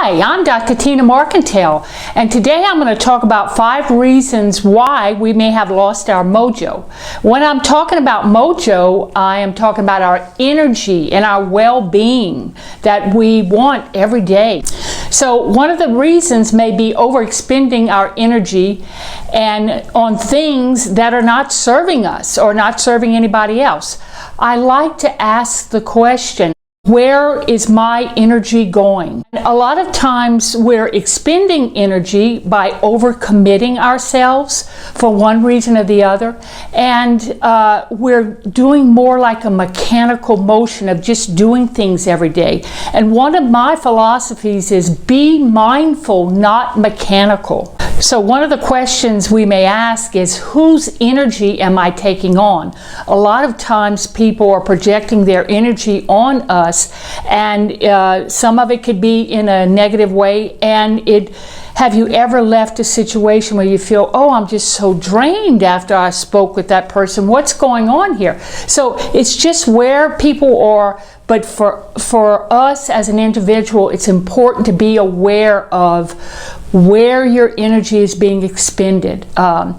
Hi, I'm Dr. Tina Marcantel, and today I'm going to talk about 5 reasons why we may have lost our mojo. When I'm talking about mojo, I am talking about our energy and our well-being that we want every day. So one of the reasons may be overexpending our energy and on things that are not serving us or not serving anybody else. I like to ask the question, where is my energy going? A lot of times we're expending energy by overcommitting ourselves for one reason or the other, and we're doing more like a mechanical motion of just doing things every day. And one of my philosophies is be mindful, not mechanical. So one of the questions we may ask is, whose energy am I taking on? A lot of times people are projecting their energy on us, and some of it could be in a negative way. And have you ever left a situation where you feel, oh, I'm just so drained after I spoke with that person? What's going on here? So it's just where people are. But for us as an individual, it's important to be aware of where your energy is being expended, not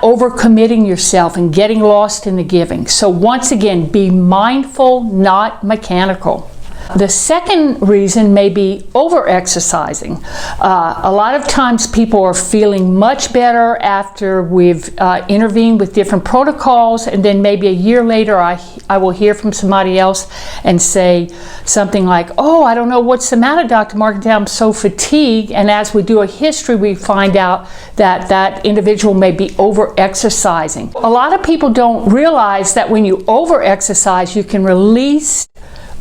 overcommitting yourself and getting lost in the giving. So once again, be mindful, not mechanical. The second reason may be over-exercising. A lot of times people are feeling much better after we've intervened with different protocols, and then maybe a year later I will hear from somebody else and say something like, oh, I don't know what's the matter, Dr. Marcantel, I'm so fatigued. And as we do a history, we find out that that individual may be over-exercising. A lot of people don't realize that when you over-exercise, you can release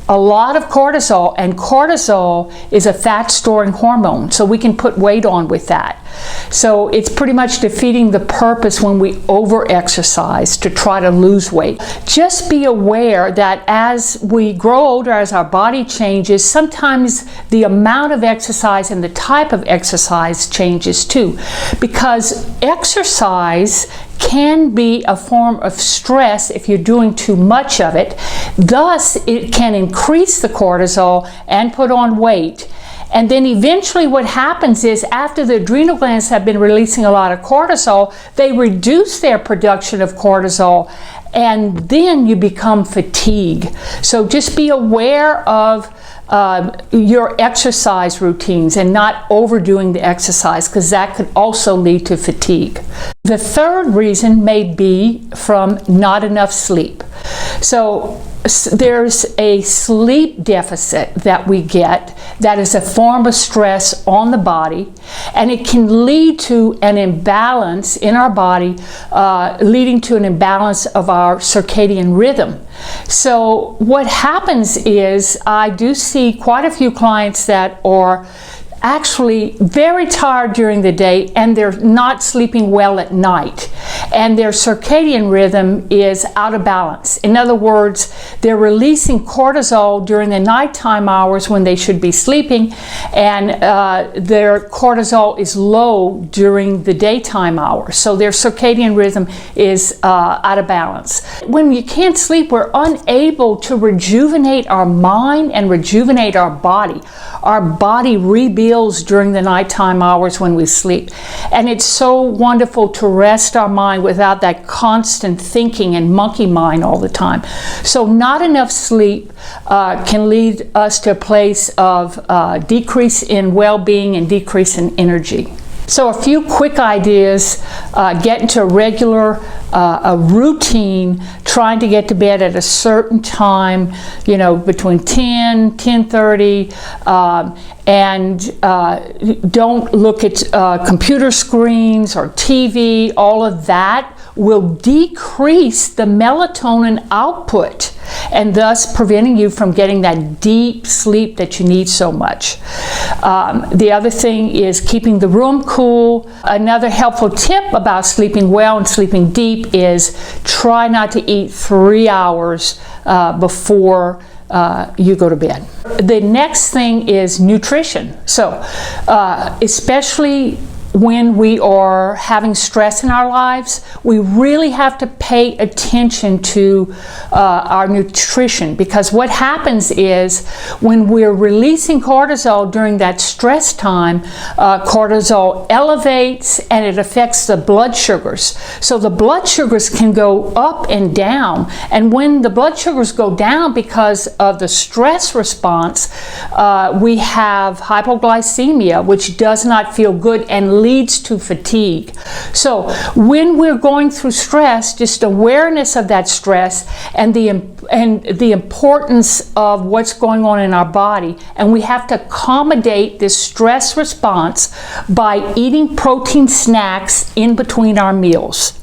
a lot of cortisol, and cortisol is a fat-storing hormone, so we can put weight on with that. So it's pretty much defeating the purpose when we over-exercise to try to lose weight. Just be aware that as we grow older, as our body changes, sometimes the amount of exercise and the type of exercise changes too, because exercise can be a form of stress if you're doing too much of it. Thus, it can increase the cortisol and put on weight. And then eventually what happens is, after the adrenal glands have been releasing a lot of cortisol, they reduce their production of cortisol, and then you become fatigued. So just be aware of your exercise routines and not overdoing the exercise, because that could also lead to fatigue. The third reason may be from not enough sleep. So there's a sleep deficit that we get that is a form of stress on the body, and it can lead to an imbalance in our body, leading to an imbalance of our circadian rhythm. So what happens is, I do see quite a few clients that are actually very tired during the day, and they're not sleeping well at night, and their circadian rhythm is out of balance. In other words, they're releasing cortisol during the nighttime hours when they should be sleeping, and their cortisol is low during the daytime hours. So their circadian rhythm is out of balance. When you can't sleep, we're unable to rejuvenate our mind and rejuvenate our body. Our body rebuilds during the nighttime hours when we sleep. And it's so wonderful to rest our mind without that constant thinking and monkey mind all the time. So not enough sleep can lead us to a place of decrease in well-being and decrease in energy. So a few quick ideas: get into a regular a routine, trying to get to bed at a certain time, you know, between 10:30, and don't look at computer screens or TV. All of that will decrease the melatonin output, and thus preventing you from getting that deep sleep that you need so much. The other thing is keeping the room cool. Another helpful tip about sleeping well and sleeping deep is try not to eat 3 hours before you go to bed. The next thing is nutrition. So especially when we are having stress in our lives, we really have to pay attention to our nutrition, because what happens is when we're releasing cortisol during that stress time, cortisol elevates and it affects the blood sugars. So the blood sugars can go up and down, and when the blood sugars go down because of the stress response, we have hypoglycemia, which does not feel good and leads to fatigue. So when we're going through stress, just awareness of that stress and the importance of what's going on in our body, and we have to accommodate this stress response by eating protein snacks in between our meals.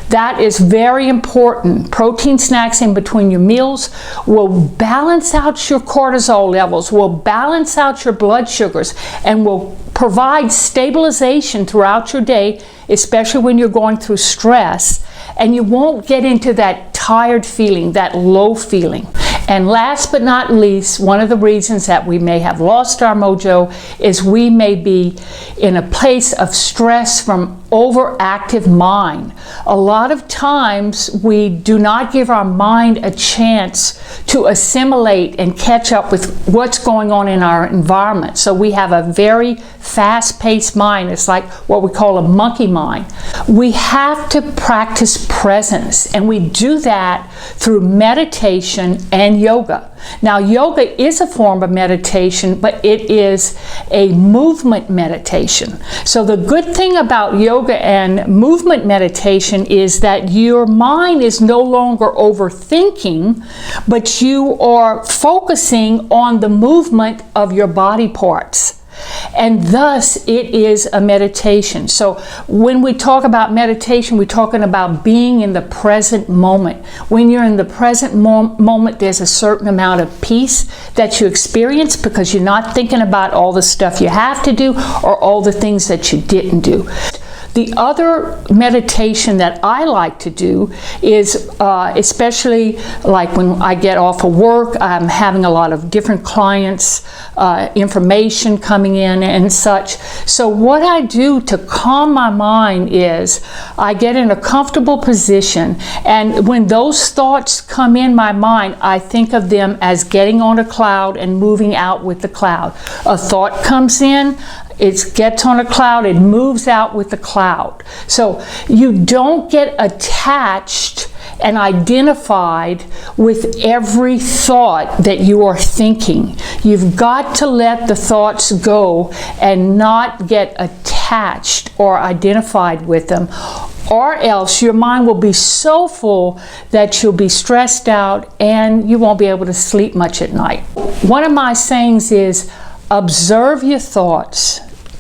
That is very important. Protein snacks in between your meals will balance out your cortisol levels, will balance out your blood sugars, and will provide stabilization throughout your day, especially when you're going through stress, and you won't get into that tired feeling, that low feeling. And last but not least, one of the reasons that we may have lost our mojo is we may be in a place of stress from overactive mind. A lot of times we do not give our mind a chance to assimilate and catch up with what's going on in our environment. So we have a very fast-paced mind. It's like what we call a monkey mind. We have to practice presence, and we do that through meditation and yoga. Now, yoga is a form of meditation, but it is a movement meditation. So the good thing about yoga and movement meditation is that your mind is no longer overthinking, but you are focusing on the movement of your body parts. And thus it is a meditation. So when we talk about meditation, we're talking about being in the present moment. When you're in the present moment, there's a certain amount of peace that you experience because you're not thinking about all the stuff you have to do or all the things that you didn't do. The other meditation that I like to do is, especially like when I get off of work, I'm having a lot of different clients, information coming in and such. So what I do to calm my mind is I get in a comfortable position, and when those thoughts come in my mind, I think of them as getting on a cloud and moving out with the cloud. A thought comes in, it gets on a cloud, it moves out with the cloud. So you don't get attached and identified with every thought that you are thinking. You've got to let the thoughts go and not get attached or identified with them, or else your mind will be so full that you'll be stressed out and you won't be able to sleep much at night. One of my sayings is, observe your thoughts,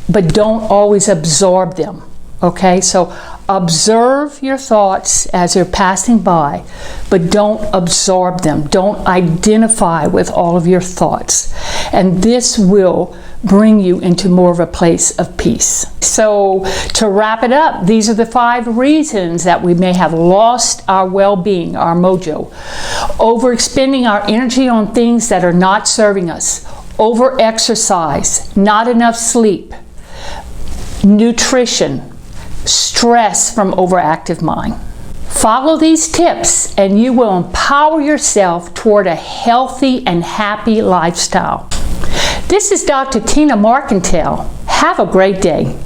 but don't always absorb them. Okay, so observe your thoughts as they're passing by, but don't absorb them. Don't identify with all of your thoughts. And this will bring you into more of a place of peace. So to wrap it up, these are the 5 reasons that we may have lost our well-being, our mojo. Overexpending our energy on things that are not serving us. Over-exercise, not enough sleep, nutrition, stress from overactive mind. Follow these tips and you will empower yourself toward a healthy and happy lifestyle. This is Dr. Tina Marcantel. Have a great day.